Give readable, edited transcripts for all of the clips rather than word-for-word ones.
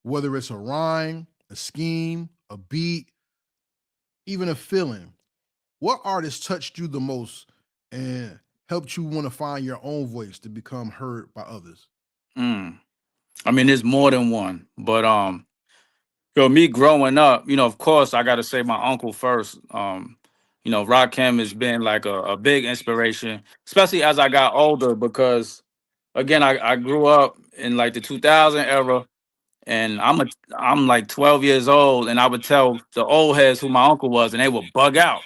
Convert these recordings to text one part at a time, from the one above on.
whether it's a rhyme, a scheme, a beat, even a feeling. What artist touched you the most and helped you want to find your own voice to become heard by others? Mm. I mean, there's more than one, but me growing up, of course, I got to say my uncle first. Rakim has been like a big inspiration, especially as I got older, because again, I grew up in like the 2000 era, and I'm like 12 years old, and I would tell the old heads who my uncle was, and they would bug out.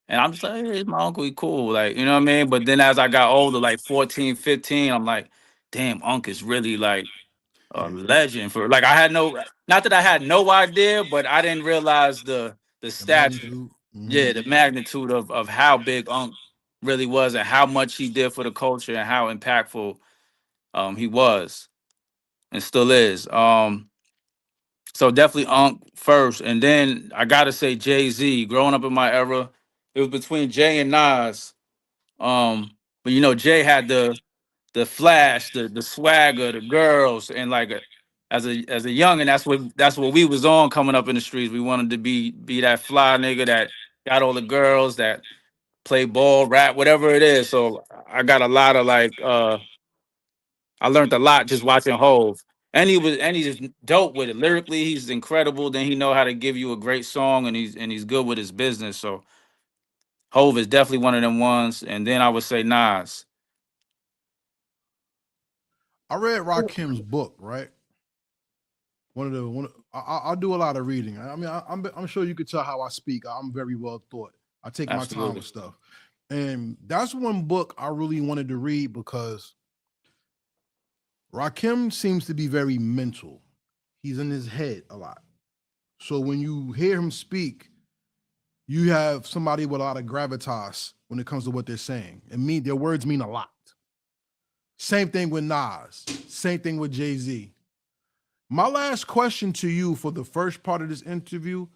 And I'm just like, hey, my uncle, he cool. Like, you know what I mean? But then as I got older, like 14, 15, I'm like, damn, Unc is really like a Yeah, legend for like I had no not that I had no idea, but I didn't realize the the stature. magnitude. Yeah, the magnitude of how big Unc really was and how much he did for the culture and how impactful he was and still is. So definitely Unc first, and then I gotta say Jay-Z. Growing up in my era, it was between Jay and Nas. But Jay had the flash, the swagger, the girls, and like as a young, and that's what we was on coming up in the streets. We wanted to be that fly nigga that got all the girls that play ball, rap, whatever it is. So I got a lot of like I learned a lot just watching Hove. And he's dope with it. Lyrically, he's incredible. Then he know how to give you a great song, and he's good with his business. So Hove is definitely one of them ones. And then I would say Nas. I read Rakim's book, right? One of the one. I do a lot of reading. I mean, I'm sure you could tell how I speak. I'm very well thought. I take my time with Absolutely. stuff, and that's one book I really wanted to read because Rakim seems to be very mental. He's in his head a lot. So when you hear him speak, you have somebody with a lot of gravitas when it comes to what they're saying. And their words mean a lot. Same thing with Nas. Same thing with Jay-Z. My last question to you for the first part of this interview: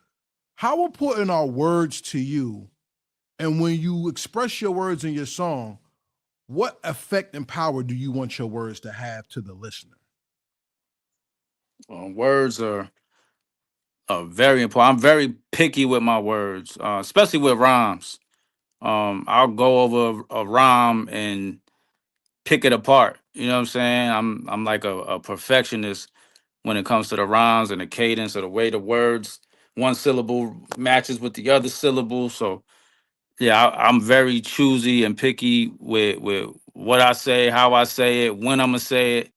how important are words to you? And when you express your words in your song, what effect and power do you want your words to have to the listener? Words are very important. I'm very picky with my words, especially with rhymes. I'll go over a rhyme and pick it apart. You know what I'm saying? I'm like a perfectionist when it comes to the rhymes and the cadence or the way the words one syllable matches with the other syllable. So yeah, I'm very choosy and picky with what I say, how I say it, when I'm gonna say it.